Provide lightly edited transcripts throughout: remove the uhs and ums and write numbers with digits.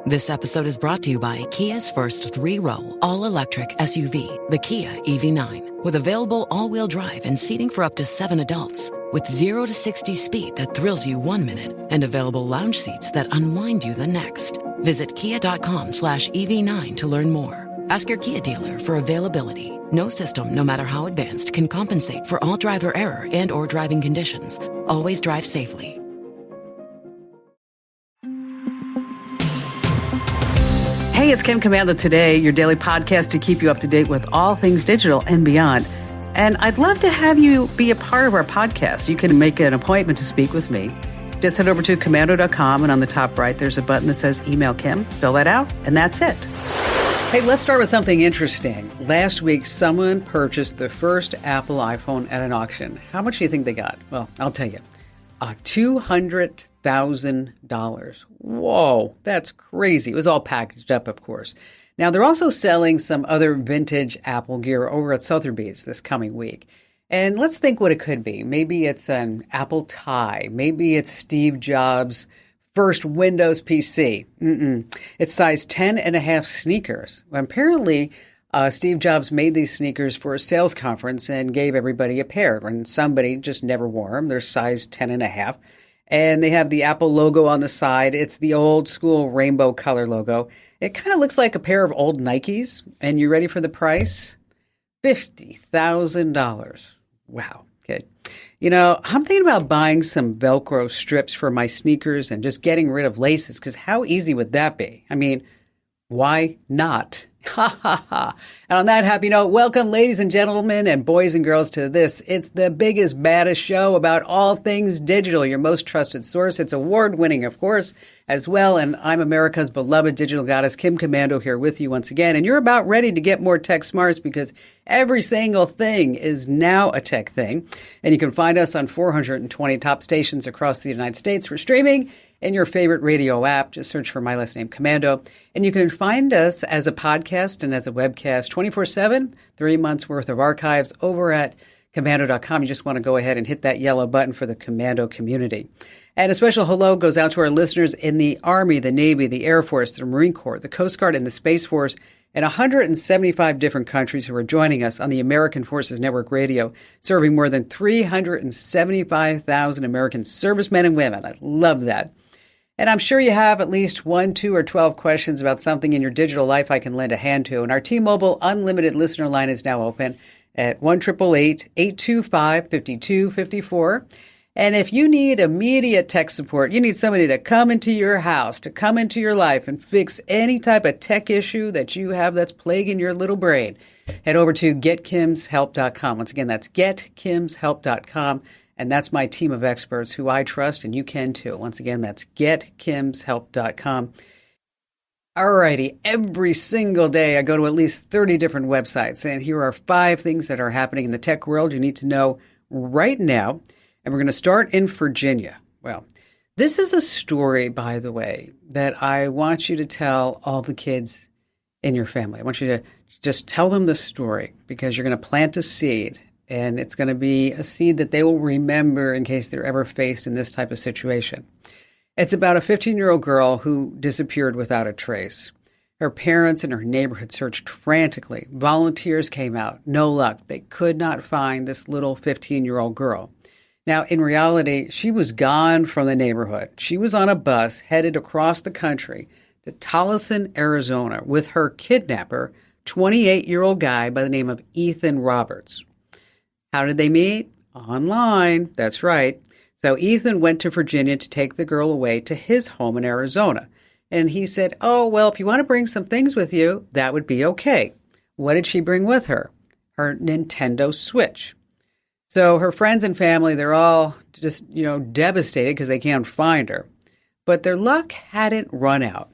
This episode is brought to you by Kia's first three-row, all-electric SUV, the Kia EV9, with available all-wheel drive and seating for up to 7 adults. With 0 to 60 speed that thrills you 1 minute and available lounge seats that unwind you the next. Visit kia.com/EV9 to learn more. Ask your Kia dealer for availability. No system, no matter how advanced, can compensate for all driver error and or driving conditions. Always drive safely. Hey, it's Kim Commando Today, your daily podcast to keep you up to date with all things digital and beyond. And I'd love to have you be a part of our podcast. You can make an appointment to speak with me. Just head over to commando.com, and on the top right, there's a button that says Email Kim. Fill that out, and that's it. Hey, let's start with something interesting. Last week, someone purchased the first Apple iPhone at an auction. How much do you think they got? Well, I'll tell you. $200,000. Whoa, that's crazy. It was all packaged up, of course. Now, they're also selling some other vintage Apple gear over at Sotheby's this coming week. And let's think what it could be. Maybe it's an Apple tie. Maybe it's Steve Jobs' first Windows PC. It's size 10.5 sneakers. Apparently, Steve Jobs made these sneakers for a sales conference and gave everybody a pair. And somebody just never wore them. They're size 10.5. And they have the Apple logo on the side. It's the old school rainbow color logo. It kind of looks like a pair of old Nikes. And you ready for the price? $50,000. Wow. Okay. You know, I'm thinking about buying some Velcro strips for my sneakers and just getting rid of laces, because how easy would that be? I mean, why not? Ha, ha, ha. And on that happy note, welcome, ladies and gentlemen and boys and girls, to this. It's the biggest, baddest show about all things digital, your most trusted source. It's award-winning, of course, as well. And I'm America's beloved digital goddess, Kim Commando, here with you once again. And you're about ready to get more tech smarts, because every single thing is now a tech thing. And you can find us on 420 top stations across the United States for streaming in your favorite radio app. Just search for my last name, Commando. And you can find us as a podcast and as a webcast 24/7, 3 months worth of archives over at commando.com. You just want to go ahead and hit that yellow button for the Commando community. And a special hello goes out to our listeners in the Army, the Navy, the Air Force, the Marine Corps, the Coast Guard, and the Space Force, and 175 different countries who are joining us on the American Forces Network Radio, serving more than 375,000 American servicemen and women. I love that. And I'm sure you have at least 1, 2, or 12 questions about something in your digital life I can lend a hand to. And our T-Mobile Unlimited listener line is now open at 1-888-825-5254. And if you need immediate tech support, you need somebody to come into your house, to come into your life and fix any type of tech issue that you have that's plaguing your little brain, head over to getkimshelp.com. Once again, that's getkimshelp.com. And that's my team of experts who I trust, and you can too. Once again, that's getkimshelp.com. All righty. Every single day I go to at least 30 different websites, and here are 5 things that are happening in the tech world you need to know right now. And we're going to start in Virginia. Well, this is a story, by the way, that I want you to tell all the kids in your family. I want you to just tell them the story, because you're going to plant a seed. And it's going to be a seed that they will remember in case they're ever faced in this type of situation. It's about a 15-year-old girl who disappeared without a trace. Her parents and her neighborhood searched frantically. Volunteers came out. No luck. They could not find this little 15-year-old girl. Now, in reality, she was gone from the neighborhood. She was on a bus headed across the country to Tolleson, Arizona, with her kidnapper, 28-year-old guy by the name of Ethan Roberts. How did they meet? Online. That's right. So Ethan went to Virginia to take the girl away to his home in Arizona. And he said, oh, well, if you want to bring some things with you, that would be okay. What did she bring with her? Her Nintendo Switch. So her friends and family, they're all just, devastated because they can't find her. But their luck hadn't run out.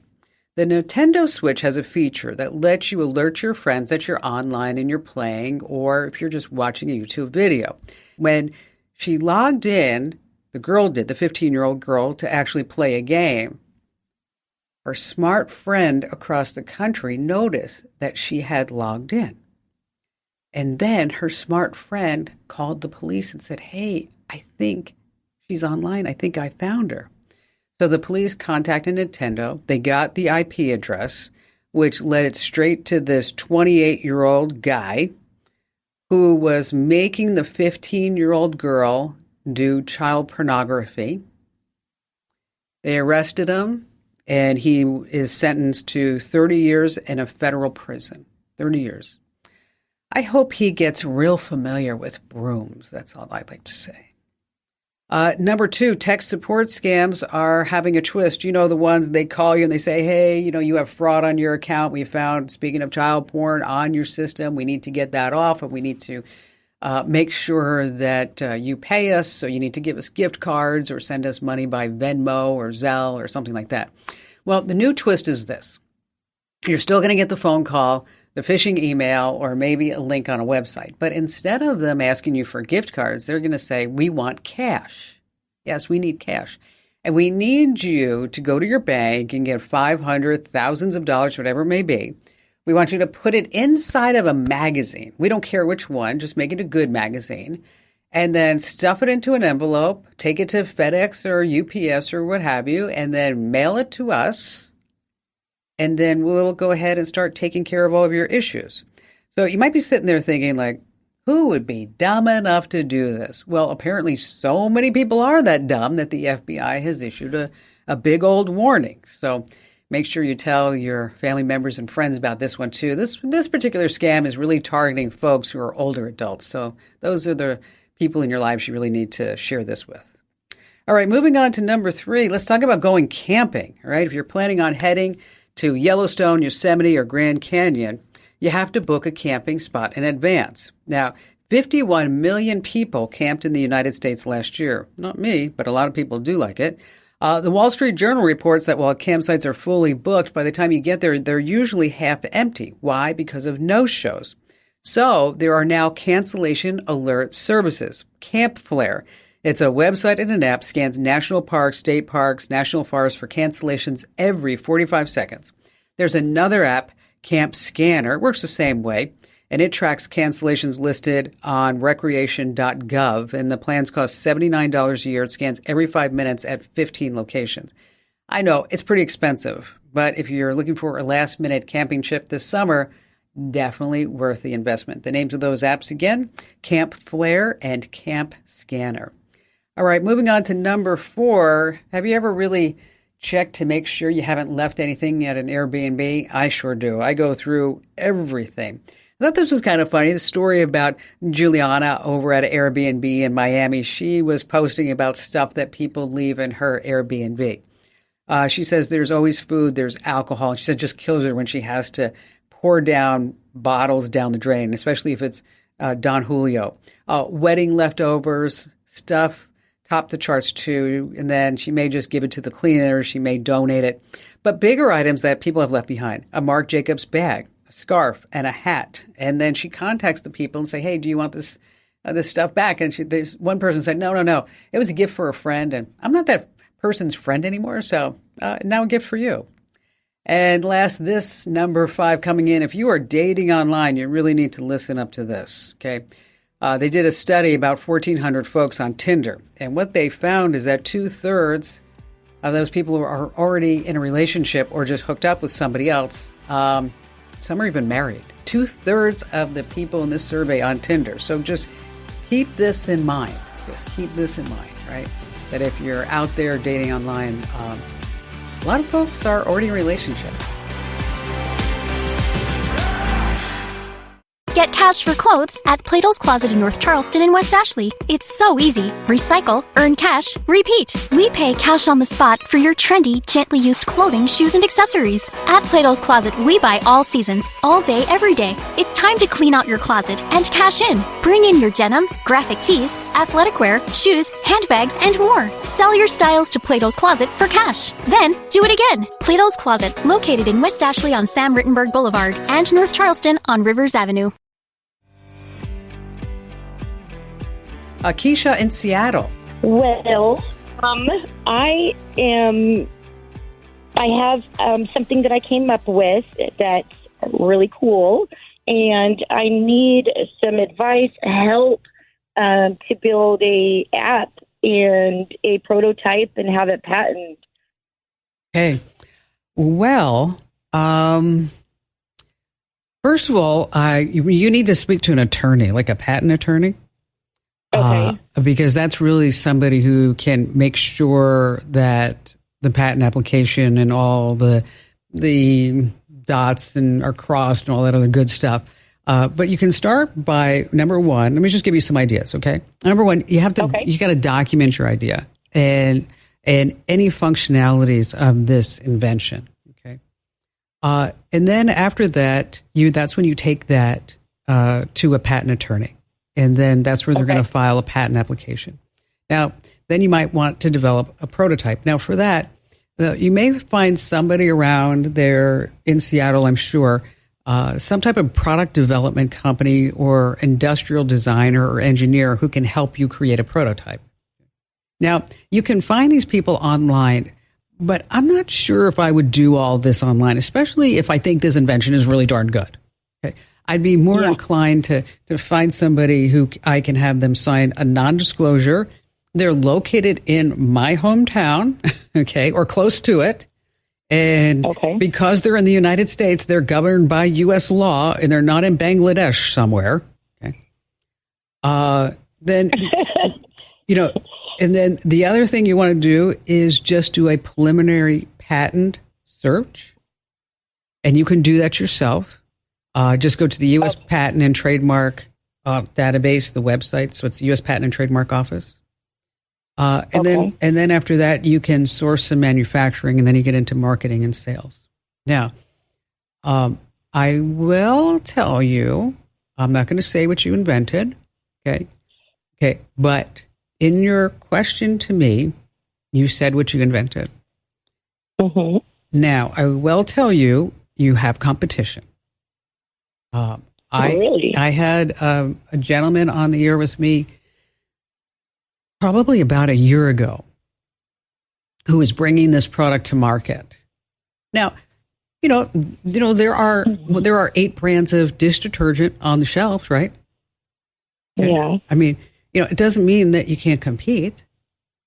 The Nintendo Switch has a feature that lets you alert your friends that you're online and you're playing, or if you're just watching a YouTube video. When she logged in, the girl did, the 15-year-old girl, to actually play a game, her smart friend across the country noticed that she had logged in. And then her smart friend called the police and said, hey, I think she's online. I think I found her. So the police contacted Nintendo. They got the IP address, which led it straight to this 28-year-old guy who was making the 15-year-old girl do child pornography. They arrested him, and he is sentenced to 30 years in a federal prison. 30 years. I hope he gets real familiar with brooms. That's all I'd like to say. Number 2, tech support scams are having a twist. You know, the ones they call you and they say, hey, you have fraud on your account. We found, speaking of child porn, on your system. We need to get that off, and we need to make sure that you pay us. So you need to give us gift cards or send us money by Venmo or Zelle or something like that. Well, the new twist is this. You're still going to get the phone call, the phishing email, or maybe a link on a website. But instead of them asking you for gift cards, they're going to say, we want cash. Yes, we need cash. And we need you to go to your bank and get $500, thousands of dollars, whatever it may be. We want you to put it inside of a magazine. We don't care which one. Just make it a good magazine. And then stuff it into an envelope, take it to FedEx or UPS or what have you, and then mail it to us. And then we'll go ahead and start taking care of all of your issues. So you might be sitting there thinking, like, who would be dumb enough to do this? Well, apparently so many people are that dumb that the FBI has issued a big old warning. So make sure you tell your family members and friends about this one, too. This particular scam is really targeting folks who are older adults. So those are the people in your lives you really need to share this with. All right, moving on to number 3, let's talk about going camping. All right, if you're planning on heading to Yellowstone, Yosemite, or Grand Canyon, you have to book a camping spot in advance. Now, 51 million people camped in the United States last year. Not me, but a lot of people do like it. The Wall Street Journal reports that while campsites are fully booked, by the time you get there, they're usually half empty. Why? Because of no-shows. So there are now cancellation alert services. Camp Flare. It's a website and an app, scans national parks, state parks, national forests for cancellations every 45 seconds. There's another app, Camp Scanner. It works the same way, and it tracks cancellations listed on recreation.gov, and the plans cost $79 a year. It scans every 5 minutes at 15 locations. I know, it's pretty expensive, but if you're looking for a last-minute camping trip this summer, definitely worth the investment. The names of those apps again, Camp Flare and Camp Scanner. All right, moving on to number 4. Have you ever really checked to make sure you haven't left anything at an Airbnb? I sure do. I go through everything. I thought this was kind of funny. The story about Juliana over at Airbnb in Miami. She was posting about stuff that people leave in her Airbnb. She says there's always food, there's alcohol. And she said it just kills her when she has to pour down bottles down the drain, especially if it's Don Julio. Wedding leftovers, stuff top the charts too, and then she may just give it to the cleaners, she may donate it. But bigger items that people have left behind, a Marc Jacobs bag, a scarf, and a hat. And then she contacts the people and say, hey, do you want this stuff back? And there's one person said, no, it was a gift for a friend, and I'm not that person's friend anymore, so now a gift for you. And last, this number 5 coming in, if you are dating online, you really need to listen up to this, okay? They did a study about 1,400 folks on Tinder, and what they found is that 2/3 of those people who are already in a relationship or just hooked up with somebody else, some are even married. 2/3 of the people in this survey on Tinder. So just keep this in mind. Right? That if you're out there dating online, a lot of folks are already in a relationship. Get cash for clothes at Plato's Closet in North Charleston and West Ashley. It's so easy. Recycle, earn cash, repeat. We pay cash on the spot for your trendy, gently used clothing, shoes, and accessories. At Plato's Closet, we buy all seasons, all day, every day. It's time to clean out your closet and cash in. Bring in your denim, graphic tees, athletic wear, shoes, handbags, and more. Sell your styles to Plato's Closet for cash. Then, do it again. Plato's Closet, located in West Ashley on Sam Rittenberg Boulevard and North Charleston on Rivers Avenue. Keisha in Seattle. Well, I have something that I came up with that's really cool, and I need some advice, help to build a app and a prototype and have it patented Okay. Well, first of all, you need to speak to an attorney, like a patent attorney. Okay. Because that's really somebody who can make sure that the patent application and all the dots and are crossed and all that other good stuff. But you can start by number one. Let me just give you some ideas, okay? Number one, you got to document your idea and any functionalities of this invention, okay? And then after that, that's when you take that to a patent attorney. And then that's where they're going to file a patent application. Now, then you might want to develop a prototype. Now, for that, you may find somebody around there in Seattle, I'm sure, some type of product development company or industrial designer or engineer who can help you create a prototype. Now, you can find these people online, but I'm not sure if I would do all this online, especially if I think this invention is really darn good. Okay. I'd be more inclined to find somebody who I can have them sign a non-disclosure. They're located in my hometown, okay, or close to it. And because they're in the United States, they're governed by U.S. law, and they're not in Bangladesh somewhere. Okay. Then, and then the other thing you want to do is just do a preliminary patent search. And you can do that yourself. Just go to the U.S. Patent and Trademark database, the website. So it's the U.S. Patent and Trademark Office. And then after that, you can source some manufacturing, and then you get into marketing and sales. Now, I will tell you, I'm not going to say what you invented. Okay. But in your question to me, you said what you invented. Mm-hmm. Now, I will tell you, you have competition. Really? I had a gentleman on the air with me probably about a year ago who was bringing this product to market. Now, there are 8 brands of dish detergent on the shelves, right? Yeah. I mean, it doesn't mean that you can't compete,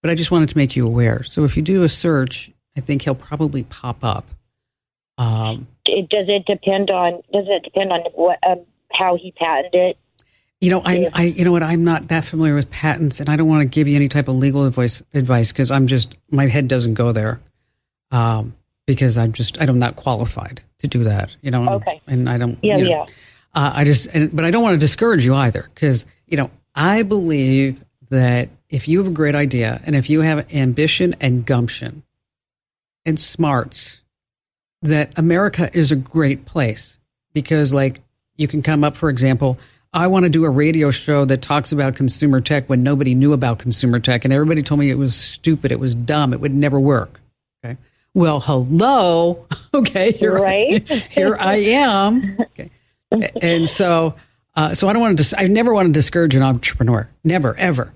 but I just wanted to make you aware. So if you do a search, I think he'll probably pop up. Does it depend on what how he patented it? I'm not that familiar with patents, and I don't want to give you any type of legal advice because my head doesn't go there. Because I'm not qualified to do that, Okay. And I don't, but I don't want to discourage you either because, I believe that if you have a great idea and if you have ambition and gumption and smarts, that America is a great place because you can come up, for example, I want to do a radio show that talks about consumer tech when nobody knew about consumer tech and everybody told me it was stupid, it was dumb, it would never work. Okay. Well, hello. Okay. Here I am. Okay. And so I don't want to, I never want to discourage an entrepreneur. Never, ever.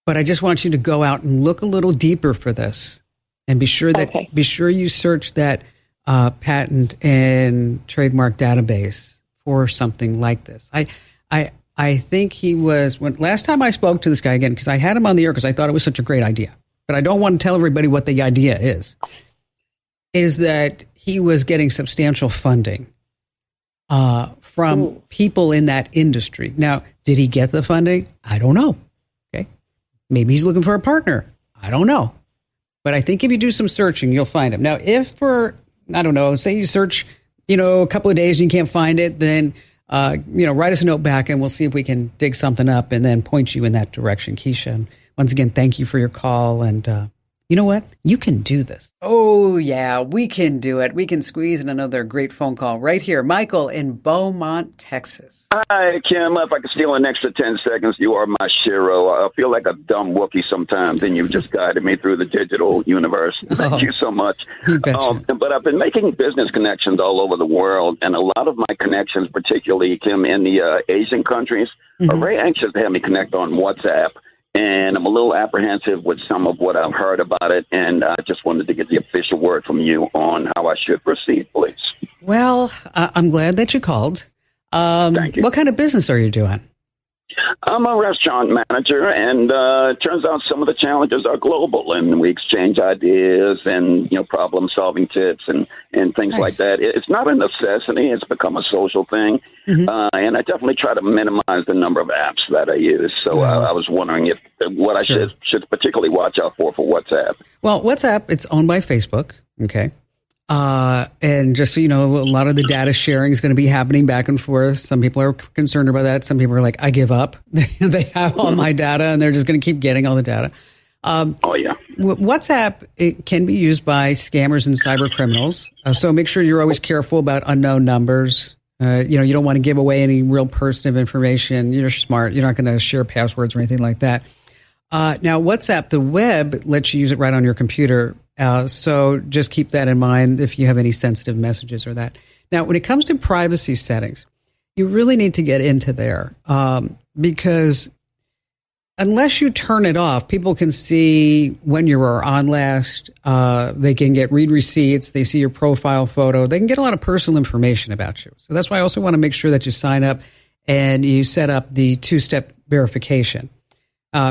But I just want you to go out and look a little deeper for this and be sure you search that patent and trademark database for something like this. I think he was, last time I spoke to this guy again, because I had him on the air because I thought it was such a great idea. But I don't want to tell everybody what the idea is that he was getting substantial funding from people in that industry. Now, did he get the funding? I don't know. Okay. Maybe he's looking for a partner. I don't know. But I think if you do some searching, you'll find him. Now, if say you search, a couple of days and you can't find it, then, write us a note back and we'll see if we can dig something up and then point you in that direction, Keisha. And once again, thank you for your call. And you know what? You can do this. Oh, yeah, we can do it. We can squeeze in another great phone call right here. Michael in Beaumont, Texas. Hi, Kim. If I could steal an extra 10 seconds, you are my shero. I feel like a dumb Wookiee sometimes, and you just guided me through the digital universe. Thank you so much. But I've been making business connections all over the world, and a lot of my connections, particularly, Kim, in the Asian countries, are very anxious to have me connect on WhatsApp. And I'm a little apprehensive with some of what I've heard about it, and I just wanted to get the official word from you on how I should proceed, please. Well, I'm glad that you called. Thank you. What kind of business are you doing? I'm a restaurant manager, and it turns out some of the challenges are global, and we exchange ideas and problem-solving tips and things like that. It's not a necessity; it's become a social thing, and I definitely try to minimize the number of apps that I use. So I was wondering if what I should particularly watch out for WhatsApp. Well, WhatsApp, it's owned by Facebook. Okay. And just so you know, a lot of the data sharing is going to be happening back and forth. Some people are concerned about that. Some people are like, I give up. They have all my data and they're just going to keep getting all the data. WhatsApp, it can be used by scammers and cyber criminals. So make sure you're always careful about unknown numbers. You don't want to give away any real personal information. You're smart. You're not going to share passwords or anything like that. Now, WhatsApp, the web lets you use it right on your computer. So just keep that in mind if you have any sensitive messages or that. Now, when it comes to privacy settings, you really need to get into there because unless you turn it off, people can see when you were on last. They can read receipts. They see your profile photo. They can get a lot of personal information about you. So that's why I also want to make sure that you sign up and you set up the 2-step verification.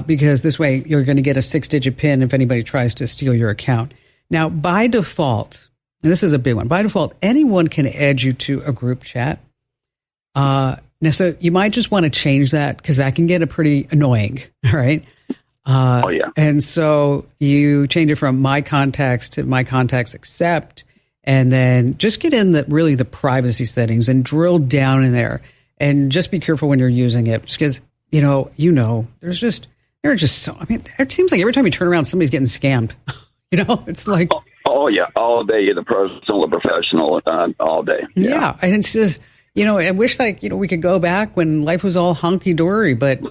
Because this way you're going to get a 6-digit PIN if anybody tries to steal your account. Now, by default, and this is a big one, by default, anyone can add you to a group chat. Now, so you might just want to change that because that can get pretty annoying, all right? And so you change it from my contacts to my contacts accept, and then just get in the privacy settings and drill down in there. And just be careful when you're using it because there are just so, it seems like every time you turn around, somebody's getting scammed. It's like. All day, either personal or professional, all day. Yeah. And it's just, I wish we could go back when life was all hunky dory, but,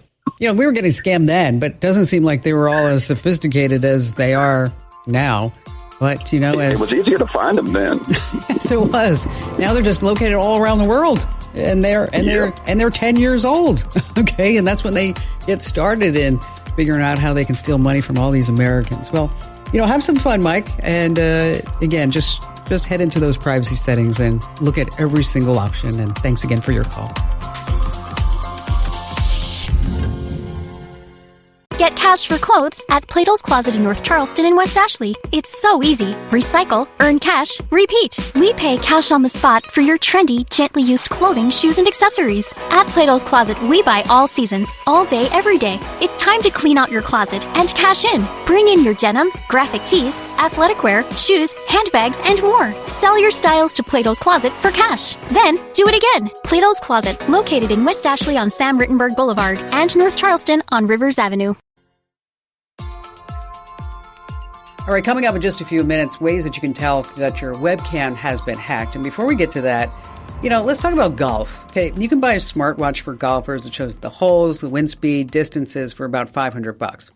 we were getting scammed then, but it doesn't seem like they were all as sophisticated as they are now. But, it was easier to find them then. Yes, it was. Now they're just located all around the world. And they're 10 years old. Okay. And that's when they get started in figuring out how they can steal money from all these Americans. Well, have some fun, Mike. And again, just head into those privacy settings and look at every single option. And thanks again for your call. Get cash for clothes at Plato's Closet in North Charleston and West Ashley. It's so easy. Recycle, earn cash, repeat. We pay cash on the spot for your trendy, gently used clothing, shoes, and accessories. At Plato's Closet, we buy all seasons, all day, every day. It's time to clean out your closet and cash in. Bring in your denim, graphic tees, athletic wear, shoes, handbags, and more. Sell your styles to Plato's Closet for cash. Then, do it again. Plato's Closet, located in West Ashley on Sam Rittenberg Boulevard and North Charleston on Rivers Avenue. All right, coming up in just a few minutes, ways that you can tell that your webcam has been hacked. And before we get to that, let's talk about golf. Okay, you can buy a smartwatch for golfers that shows the holes, the wind speed, distances for about $500.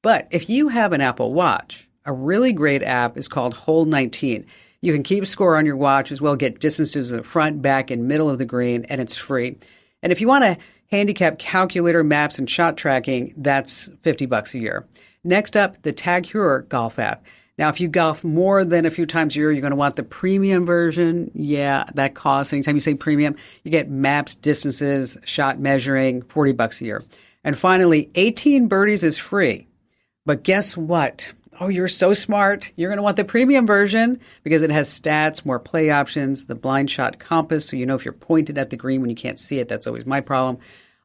But if you have an Apple Watch, a really great app is called Hole 19. You can keep score on your watch as well, get distances in the front, back, and middle of the green, and it's free. And if you want a handicap calculator, maps, and shot tracking, that's $50 a year. Next up, the Tag Heuer golf app. Now, if you golf more than a few times a year, you're going to want the premium version. Yeah, that costs. Anytime you say premium, you get maps, distances, shot measuring, $40 a year. And finally, 18 birdies is free. But guess what? Oh, you're so smart. You're going to want the premium version because it has stats, more play options, the blind shot compass, so you know if you're pointed at the green when you can't see it. That's always my problem.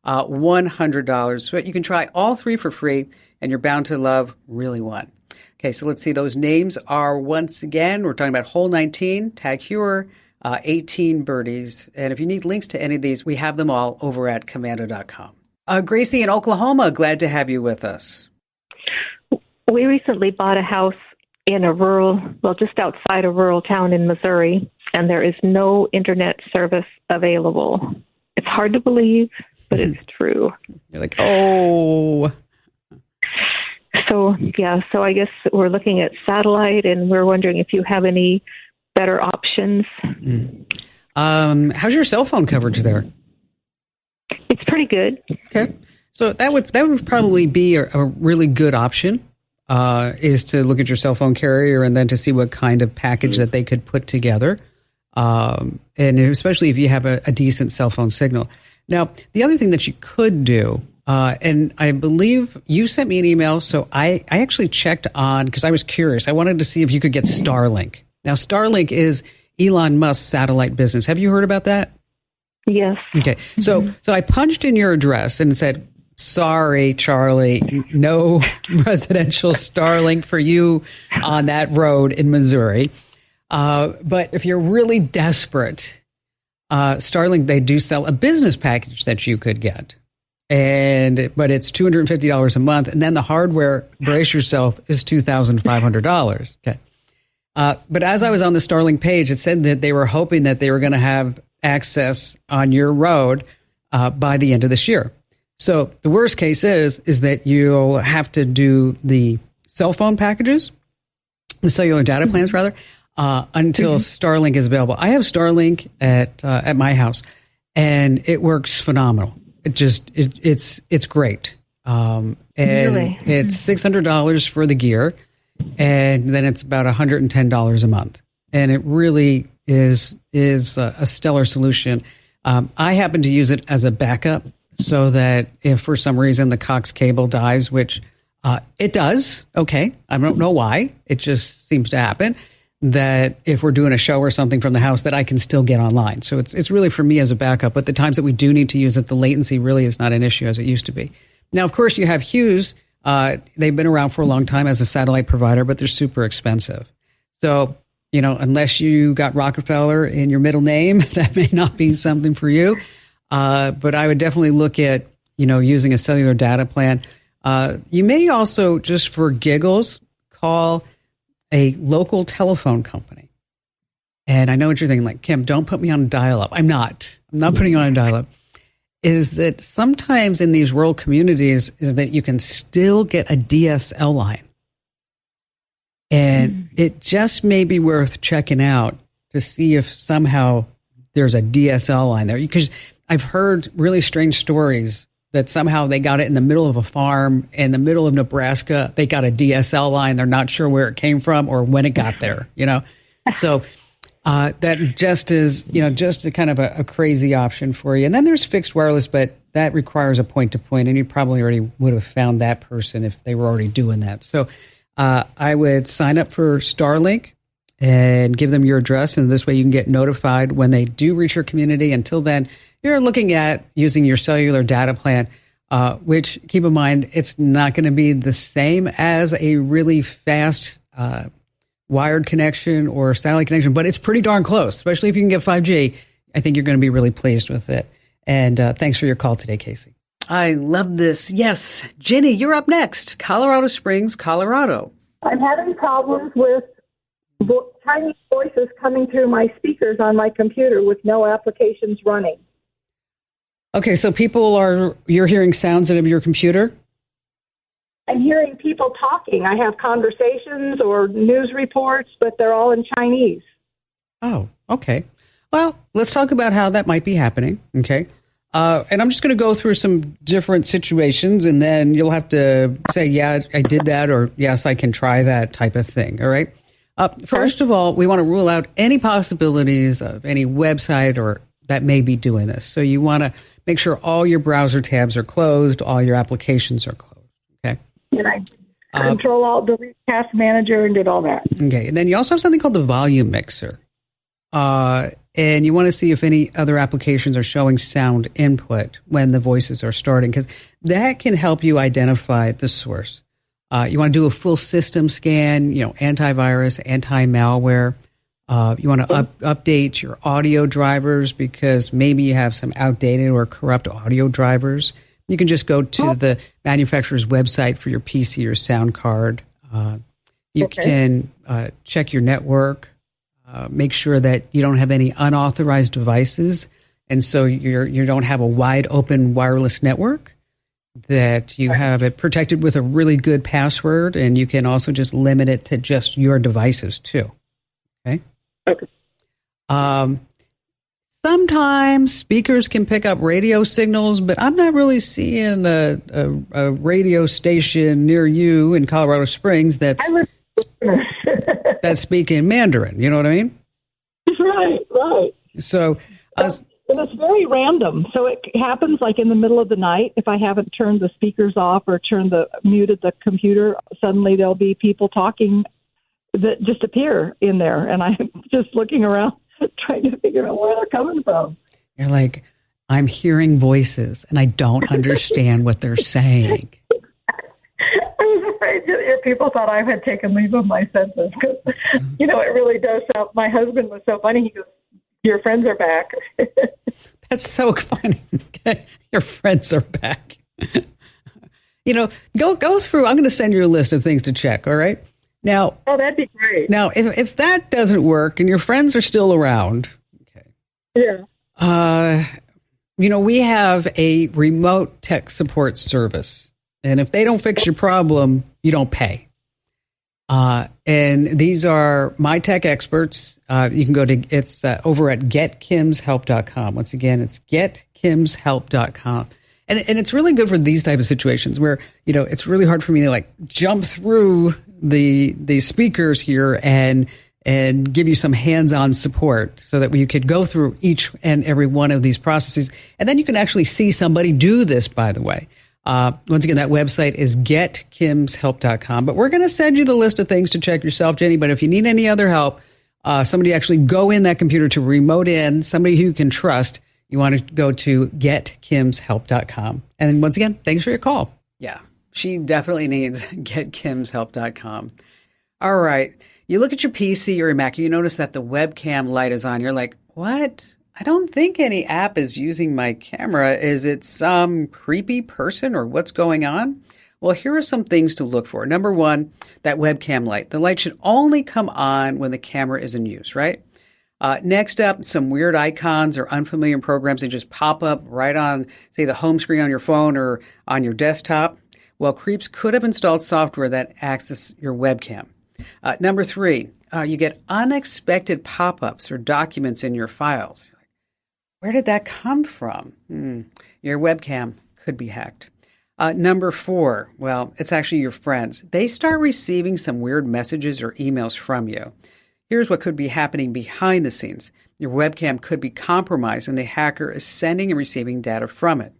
$100. But you can try all three for free, and you're bound to love really one. Okay, so let's see. Those names are, once again, we're talking about Hole 19, Tag Heuer, 18 birdies. And if you need links to any of these, we have them all over at commando.com. Gracie in Oklahoma, glad to have you with us. We recently bought a house in just outside a rural town in Missouri, and there is no internet service available. It's hard to believe, but it's true. You're like, oh. So I guess we're looking at satellite, and we're wondering if you have any better options. How's your cell phone coverage there? It's pretty good. Okay. So that would probably be a really good option, is to look at your cell phone carrier and then to see what kind of package that they could put together. And especially if you have a decent cell phone signal. Now, the other thing that you could do And I believe you sent me an email. So I actually checked on, because I was curious. I wanted to see if you could get Starlink. Now, Starlink is Elon Musk's satellite business. Have you heard about that? Yes. Okay. So I punched in your address and said, sorry, Charlie, no residential Starlink for you on that road in Missouri. But if you're really desperate, Starlink, they do sell a business package that you could get. But it's $250 a month. And then the hardware, brace yourself, is $2,500. Okay. But as I was on the Starlink page, it said that they were hoping that they were going to have access on your road by the end of this year. So the worst case is that you'll have to do the cell phone packages, the cellular data plans rather, until Starlink is available. I have Starlink at my house, and it works phenomenal. It's great. And really? It's $600 for the gear, and then it's about $110 a month. And it really is a stellar solution. I happen to use it as a backup so that if for some reason the Cox cable dies, which it does, okay, I don't know why, it just seems to happen, that if we're doing a show or something from the house that I can still get online. So it's really for me as a backup, but the times that we do need to use it, the latency really is not an issue as it used to be. Now, of course, you have Hughes. They've been around for a long time as a satellite provider, but they're super expensive. So, unless you got Rockefeller in your middle name, that may not be something for you. But I would definitely look at, using a cellular data plan. You may also, just for giggles, call a local telephone company. And I know what you're thinking, like, Kim, don't put me on dial-up. I'm not putting you on a dial-up. Is that sometimes in these rural communities is that you can still get a DSL line. And it just may be worth checking out to see if somehow there's a DSL line there. Because I've heard really strange stories that somehow they got it in the middle of a farm in the middle of Nebraska. They got a DSL line. They're not sure where it came from or when it got there, So that just is, just a kind of a crazy option for you. And then there's fixed wireless, but that requires a point-to-point, and you probably already would have found that person if they were already doing that. So I would sign up for Starlink and give them your address, and this way you can get notified when they do reach your community. Until then, you're looking at using your cellular data plan, which, keep in mind, it's not going to be the same as a really fast wired connection or satellite connection, but it's pretty darn close, especially if you can get 5G. I think you're going to be really pleased with it. And thanks for your call today, Casey. I love this. Yes. Jenny, you're up next. Colorado Springs, Colorado. I'm having problems with Chinese voices coming through my speakers on my computer with no applications running. Okay, so you're hearing sounds out of your computer? I'm hearing people talking. I have conversations or news reports, but they're all in Chinese. Oh, okay. Well, let's talk about how that might be happening, okay? And I'm just going to go through some different situations, and then you'll have to say, yeah, I did that, or yes, I can try that type of thing, all right? First of all, we want to rule out any possibilities of any website or that may be doing this. So you want to make sure all your browser tabs are closed, all your applications are closed, okay? And I control all the task manager and did all that. Okay, and then you also have something called the volume mixer. And you want to see if any other applications are showing sound input when the voices are starting, because that can help you identify the source. You want to do a full system scan, antivirus, anti-malware. You want to update your audio drivers because maybe you have some outdated or corrupt audio drivers. You can just go to the manufacturer's website for your PC or sound card. You can check your network. Make sure that you don't have any unauthorized devices, and so you don't have a wide open wireless network, that you have it protected with a really good password, and you can also just limit it to just your devices too. Okay. Sometimes speakers can pick up radio signals, but I'm not really seeing a radio station near you in Colorado Springs that's speaking Mandarin. You know what I mean? Right. So And it's very random. So it happens like in the middle of the night. If I haven't turned the speakers off or muted the computer, suddenly there'll be people talking that just appear in there. And I'm just looking around trying to figure out where they're coming from. You're like, I'm hearing voices and I don't understand what they're saying. I was afraid that people thought I had taken leave of my senses because, it really does sound. My husband was so funny. He goes, "Your friends are back." That's so funny. Okay. Your friends are back. Go through. I'm going to send you a list of things to check. All right. Now. Oh, that'd be great. Now, if that doesn't work and your friends are still around. Okay. Yeah. We have a remote tech support service. And if they don't fix your problem, you don't pay. And these are my tech experts. You can go to, it's over at getkimshelp.com. Once again, it's getkimshelp.com. And it's really good for these type of situations where, it's really hard for me to jump through the speakers here and give you some hands-on support so that you could go through each and every one of these processes. And then you can actually see somebody do this, by the way. Once again, that website is getkimshelp.com. But we're going to send you the list of things to check yourself, Jenny. But if you need any other help, somebody actually go in that computer to remote in, somebody who you can trust, you want to go to getkimshelp.com. And once again, thanks for your call. Yeah, she definitely needs getkimshelp.com. All right. You look at your PC or your Mac, you notice that the webcam light is on. You're like, what? I don't think any app is using my camera. Is it some creepy person or what's going on? Well, here are some things to look for. Number one, that webcam light. The light should only come on when the camera is in use, right? Next up, some weird icons or unfamiliar programs that just pop up right on, say, the home screen on your phone or on your desktop. Well, creeps could have installed software that access your webcam. Number three, you get unexpected pop-ups or documents in your files. Where did that come from? Your webcam could be hacked. Number four, well, it's actually your friends. They start receiving some weird messages or emails from you. Here's what could be happening behind the scenes. Your webcam could be compromised and the hacker is sending and receiving data from it.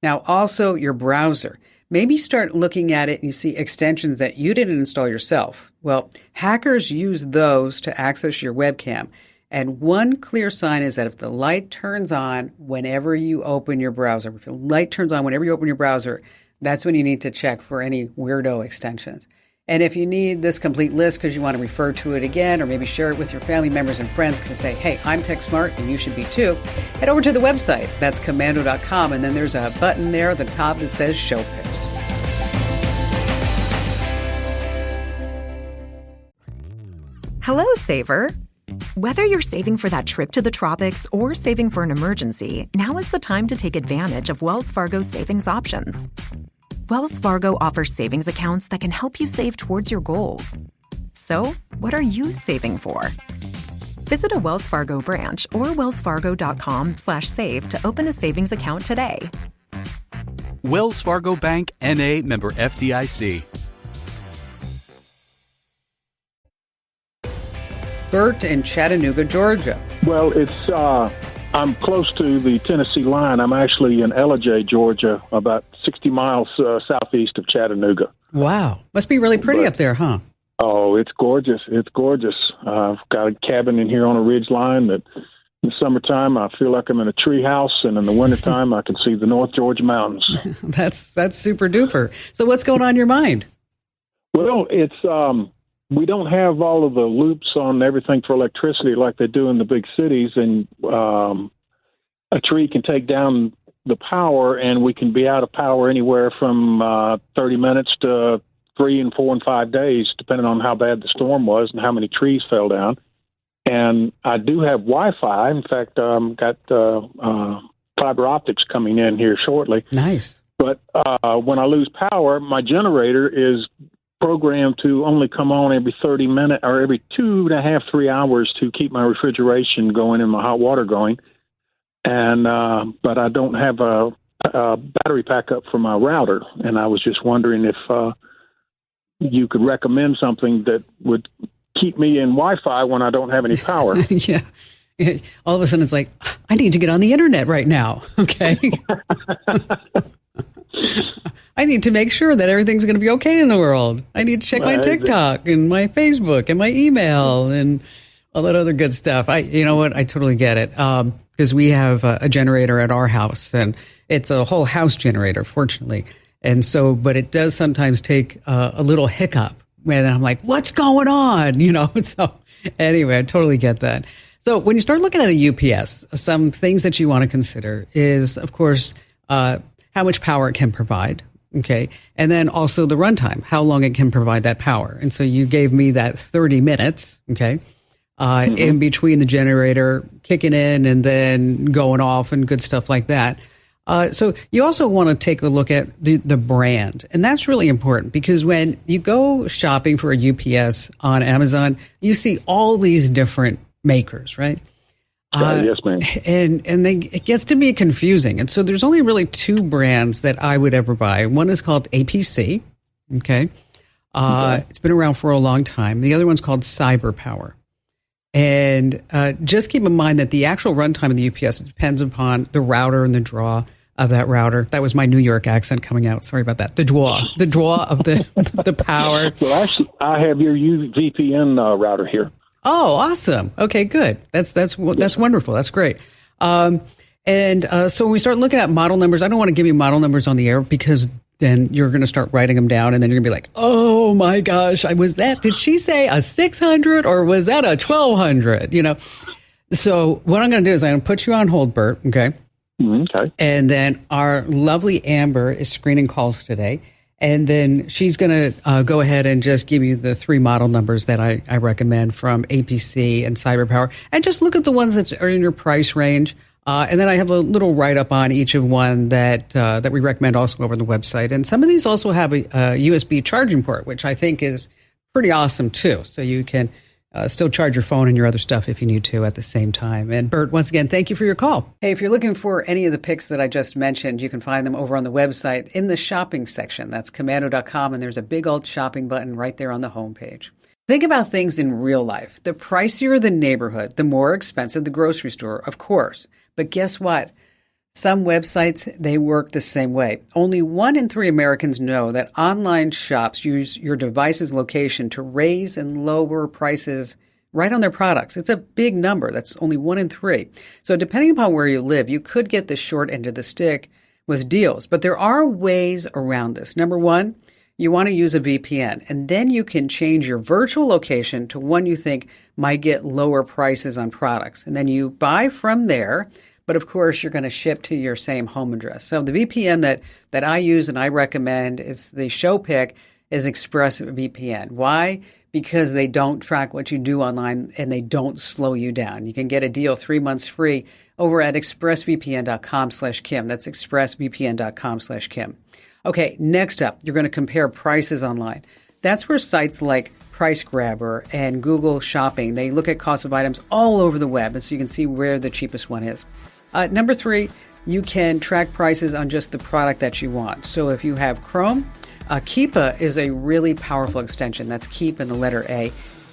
Now, also your browser. Maybe start looking at it and you see extensions that you didn't install yourself. Well, hackers use those to access your webcam. And one clear sign is that if the light turns on whenever you open your browser, if the light turns on whenever you open your browser, that's when you need to check for any weirdo extensions. And if you need this complete list because you want to refer to it again or maybe share it with your family members and friends to say, hey, I'm tech smart and you should be too, head over to the website. That's commando.com. And then there's a button there at the top that says Show Pics. Hello, Saver. Whether you're saving for that trip to the tropics or saving for an emergency, now is the time to take advantage of Wells Fargo's savings options. Wells Fargo offers savings accounts that can help you save towards your goals. So, what are you saving for? Visit a Wells Fargo branch or wellsfargo.com/save to open a savings account today. Wells Fargo Bank, N.A., member FDIC. Bert in Chattanooga, Georgia. Well, I'm close to the Tennessee line. I'm actually in Ellijay, Georgia, about 60 miles southeast of Chattanooga. Wow. Must be really pretty up there, huh? Oh, it's gorgeous. It's gorgeous. I've got a cabin in here on a ridge line that in the summertime I feel like I'm in a tree house, and in the wintertime I can see the North Georgia mountains. That's super duper. So what's going on in your mind? Well, it's we don't have all of the loops on everything for electricity like they do in the big cities, and a tree can take down the power, and we can be out of power anywhere from 30 minutes to 3 and 4 and 5 days, depending on how bad the storm was and how many trees fell down. And I do have Wi-Fi. In fact, got fiber optics coming in here shortly. Nice. But when I lose power, my generator is programmed to only come on every 30 minutes or every 2.5, 3 hours to keep my refrigeration going and my hot water going. And but I don't have a battery backup for my router. And I was just wondering if you could recommend something that would keep me in Wi-Fi when I don't have any power. Yeah. All of a sudden it's like, I need to get on the internet right now. Okay. I need to make sure that everything's going to be okay in the world. I need to check my TikTok and my Facebook and my email and all that other good stuff. You know what? I totally get it. Because we have a generator at our house, and it's a whole house generator, fortunately. And so, but it does sometimes take a little hiccup when I'm like, what's going on? You know? So anyway, I totally get that. So when you start looking at a UPS, some things that you want to consider is, of course, how much power it can provide. Okay. And then also the runtime, how long it can provide that power. And so you gave me that 30 minutes. Okay. In between the generator kicking in and then going off and good stuff like that. So you also want to take a look at the brand. And that's really important because when you go shopping for a UPS on Amazon, you see all these different makers, right? Yes, ma'am. And it gets to be confusing. And so there's only really two brands that I would ever buy. One is called APC. Okay. It's been around for a long time. The other one's called CyberPower. And just keep in mind that the actual runtime of the UPS depends upon the router and the draw of that router. That was my New York accent coming out. Sorry about that. The draw of the power. Well, actually, I have your VPN router here. Oh, awesome. Okay, good. That's wonderful. That's great. So when we start looking at model numbers, I don't want to give you model numbers on the air because then you're going to start writing them down and then you're going to be like, oh my gosh, did she say a 600 or was that a 1200? You know? So what I'm going to do is I'm going to put you on hold, Bert. Okay. Okay. And then our lovely Amber is screening calls today. And then she's going to go ahead and just give you the three model numbers that I recommend from APC and CyberPower. And just look at the ones that are in your price range. And then I have a little write-up on each of one that we recommend also over the website. And some of these also have a USB charging port, which I think is pretty awesome too. So you can still charge your phone and your other stuff if you need to at the same time. And Bert, once again, thank you for your call. Hey, if you're looking for any of the picks that I just mentioned, you can find them over on the website in the shopping section. That's commando.com, and there's a big old shopping button right there on the homepage. Think about things in real life. The pricier the neighborhood, the more expensive the grocery store, of course. But guess what? Some websites, they work the same way. Only 1 in 3 Americans know that online shops use your device's location to raise and lower prices right on their products. It's a big number. That's only 1 in 3. So depending upon where you live, you could get the short end of the stick with deals. But there are ways around this. Number one, you want to use a VPN, and then you can change your virtual location to one you think might get lower prices on products. And then you buy from there. But of course, you're going to ship to your same home address. So the VPN that I use and I recommend is the show pick is ExpressVPN. Why? Because they don't track what you do online and they don't slow you down. You can get a deal 3 months free over at expressvpn.com/Kim. That's expressvpn.com/Kim. Okay, next up, you're going to compare prices online. That's where sites like Price Grabber and Google Shopping, they look at cost of items all over the web, and so you can see where the cheapest one is. Number 3, you can track prices on just the product that you want. So if you have Chrome, Keepa is a really powerful extension. That's Keep and the letter A.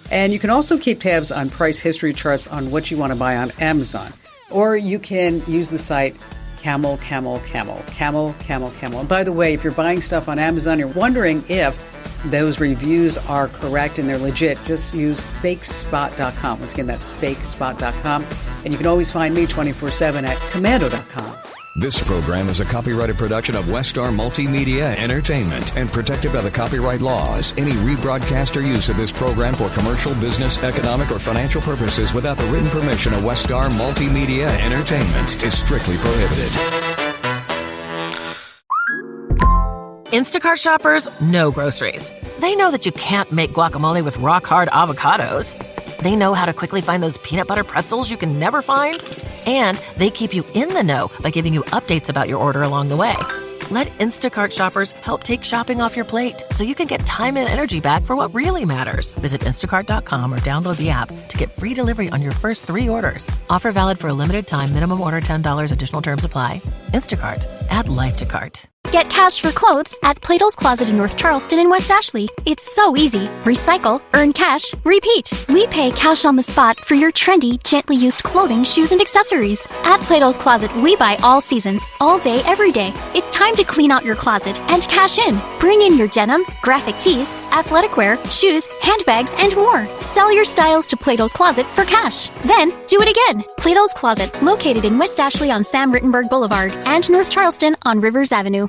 And you can also keep tabs on price history charts on what you want to buy on Amazon. Or you can use the site Camel. And by the way, if you're buying stuff on Amazon, you're wondering if those reviews are correct and they're legit, just use fakespot.com. Once again, that's fakespot.com. And you can always find me 24/7 at commando.com. This program is a copyrighted production of Westar Multimedia Entertainment and protected by the copyright laws. Any rebroadcast or use of this program for commercial, business, economic, or financial purposes without the written permission of Westar Multimedia Entertainment is strictly prohibited. Instacart shoppers know groceries. They know that you can't make guacamole with rock-hard avocados. They know how to quickly find those peanut butter pretzels you can never find. And they keep you in the know by giving you updates about your order along the way. Let Instacart shoppers help take shopping off your plate so you can get time and energy back for what really matters. Visit instacart.com or download the app to get free delivery on your first 3 orders. Offer valid for a limited time. Minimum order $10. Additional terms apply. Instacart. Add life to cart. Get cash for clothes at Plato's Closet in North Charleston and West Ashley. It's so easy. Recycle, earn cash, repeat. We pay cash on the spot for your trendy, gently used clothing, shoes, and accessories. At Plato's Closet, we buy all seasons, all day, every day. It's time to clean out your closet and cash in. Bring in your denim, graphic tees, athletic wear, shoes, handbags, and more. Sell your styles to Plato's Closet for cash. Then, do it again. Plato's Closet, located in West Ashley on Sam Rittenberg Boulevard and North Charleston on Rivers Avenue.